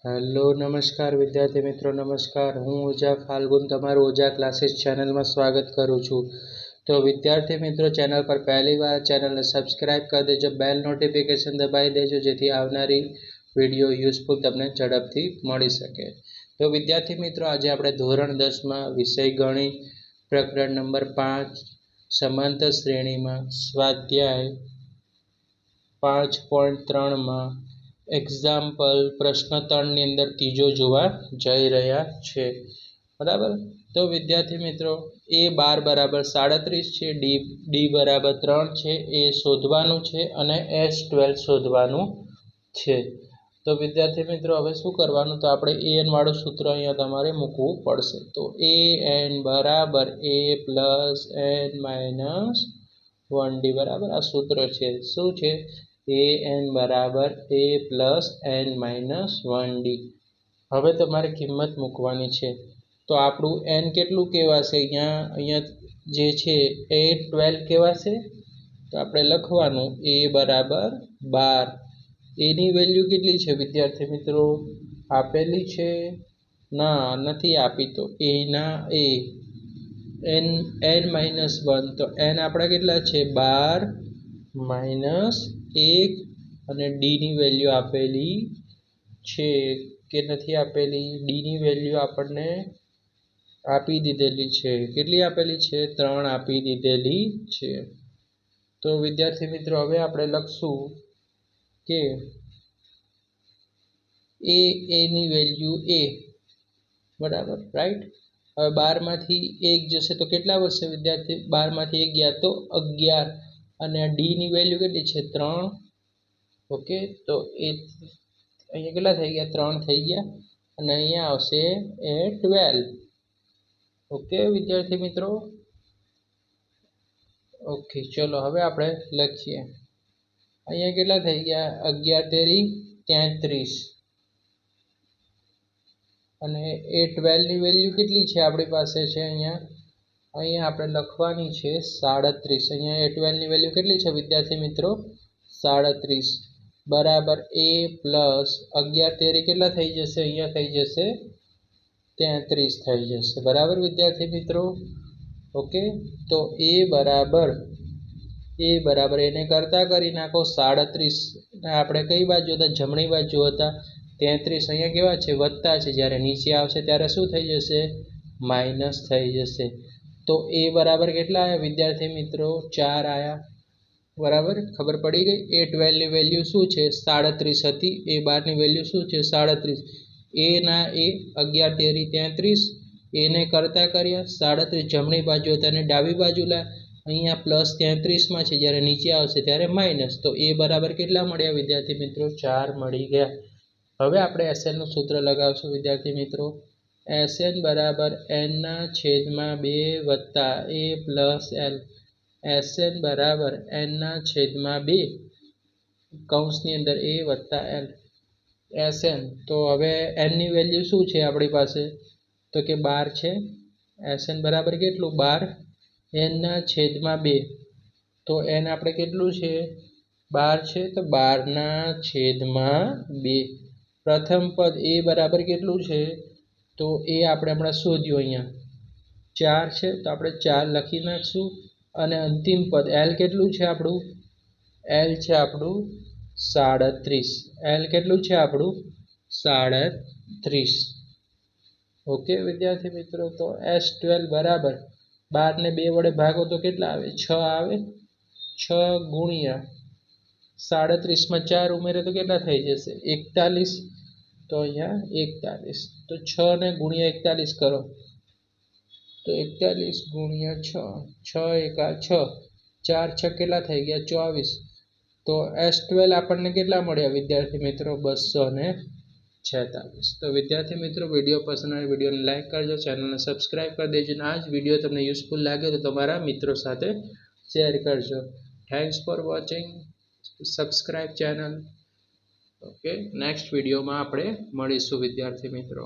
Hello નમસ્કાર વિદ્યાર્થી મિત્રો, નમસ્કાર. હું ઓઝા ફાલ્ગુન તમારું ઓઝા ક્લાસીસ ચેનલમાં સ્વાગત કરું છું. તો વિદ્યાર્થી મિત્રો, ચેનલ પર પહેલી વાર ચેનલને સબસ્ક્રાઇબ કરી દેજો, બેલ નોટિફિકેશન દબાવી દેજો, જેથી આવનારી વિડીયો યુઝફુલ તમને ઝડપથી મળી શકે. તો વિદ્યાર્થી મિત્રો, આજે આપણે ધોરણ 10માં વિષય ગણિત પ્રકરણ નંબર 5 સમાંતર શ્રેણીમાં સ્વાધ્યાય 5.3માં એક્ઝામ્પલ પ્રશ્ન 3ની અંદર ત્રીજો જોવા જઈ રહ્યા છે. બરાબર. તો વિદ્યાર્થી મિત્રો, A12 બરાબર 37 છે, ડી બરાબર 3 છે, એ શોધવાનું છે અને S12 શોધવાનું છે. તો વિદ્યાર્થી મિત્રો, હવે શું કરવાનું? તો આપણે an વાળું સૂત્ર અહીંયા તમારે મૂકવું પડશે. તો an બરાબર a plus n minus 1d બરાબર આ સૂત્ર છે. શું છે? an બરાબર a plus n minus 1d. હવે તમારે કિંમત મૂકવાની છે. તો આપણું n કેટલું કહેવાશે? અહીંયા જે છે એ 12 કહેવાશે. તો આપણે લખવાનું a બરાબર 12. એની વેલ્યુ કેટલી છે વિદ્યાર્થી મિત્રો? આપેલી છે? ના, નથી આપી. તો a ના a n માઇનસ 1. તો n આપણા કેટલા છે? 12 માઇનસ 1. અને ડીની વેલ્યુ આપેલી છે કે નથી આપેલી? ડીની વેલ્યુ આપણને આપી દીધેલી છે. કેટલી આપેલી છે? 3 આપી દીધેલી છે. તો વિદ્યાર્થી મિત્રો, હવે આપણે લખશું કે એની વેલ્યુ a બરાબર, રાઈટ. હવે 12માંથી 1 જશે તો કેટલા વધશે વિદ્યાર્થી? 12માંથી 1 ગયા તો 11. અને ડીની વેલ્યુ કેટલી છે? 3. ઓકે, તો એ અહીંયા કેટલા થઈ ગયા? 3 થઈ ગયા. અને અહીંયા આવશે એ 12. ઓકે વિદ્યાર્થી મિત્રો. ઓકે, ચલો હવે આપણે લખીએ. અહીંયા કેટલા થઈ ગયા? 11 તેરી 33. અને એ 12ની વેલ્યુ કેટલી છે આપણી પાસે છે? અહીંયા આપણે લખવાની છે 37. અહીંયા એ 12ની વેલ્યુ કેટલી છે વિદ્યાર્થી મિત્રો? 37 બરાબર a પ્લસ 11 તેરી કેટલા થઈ જશે? અહીંયા થઈ જશે 33 થઈ જશે. બરાબર વિદ્યાર્થી મિત્રો. ઓકે, તો a બરાબર એને કરતા કરી નાખો 37. આપણે કઈ બાજુ હતા? જમણી બાજુ હતા. 33 અહીંયા કેવા છે? વત્તા છે. જ્યારે નીચે આવશે ત્યારે શું થઈ જશે? માઇનસ થઈ જશે. તો a બરાબર કેટલા આવ્યા વિદ્યાર્થી મિત્રો? 4 આવ્યા. બરાબર, ખબર પડી ગઈ. એ 12ની વેલ્યુ શું છે? 37 હતી. એ 12ની વેલ્યુ શું છે? 37. એ ના એ 11 તેરી 33. એને કરતા કર્યા 37 જમણી બાજુ હતા અને ડાબી બાજુ લા અહીંયા પ્લસ 33માં છે. જ્યારે નીચે આવશે ત્યારે માઇનસ. તો એ બરાબર કેટલા મળ્યા વિદ્યાર્થી મિત્રો? 4 મળી ગયા. હવે આપણે SNનું સૂત્ર લગાવશું વિદ્યાર્થી મિત્રો. SN બરાબર n/2 વત્તા a પ્લસ l. SN બરાબર n/2 કૌંસની અંદર a વત્તા l. SN. તો હવે nની વેલ્યુ શું છે આપણી પાસે? તો કે 12 છે. SN બરાબર કેટલું? 12. n/2. તો n આપણે કેટલું છે? 12 છે. તો 12/2. પ્રથમ પદ a બરાબર કેટલું છે? તો એ આપણે હમણાં શોધ્યું. અહીંયા 4 છે. તો આપણે 4 લખી નાખશું. અને અંતિમ પદ l કેટલું છે આપણું? l છે આપણું 37. l કેટલું છે આપણું? 37. ઓકે વિદ્યાર્થી મિત્રો. તો S12 બરાબર 12ને 2 વડે ભાગો તો કેટલા આવે? 6 આવે. 6 ગુણ્યા 37માં 4 ઉમેરે તો કેટલા થઈ જશે? 41. તો અહીંયા 41. તો 6 ને ગુણ્યા 41 કરો તો 41 ગુણ્યા 6 એકા 6. 4 6 કેટલા થઈ ગયા? 24. તો S12 આપણને કેટલા મળ્યા વિદ્યાર્થી મિત્રો? 246. તો વિદ્યાર્થી મિત્રો, વિડીયો પસંદ આવે વિડીયોને લાઇક કરજો, ચેનલને સબસ્ક્રાઇબ કરી દેજો. અને આ જ વિડીયો તમને યુઝફુલ લાગે તો તમારા મિત્રો સાથે શેર કરજો. Thanks for watching. Subscribe channel. Okay, next વિડીયોમાં આપણે મળીશું વિદ્યાર્થી મિત્રો.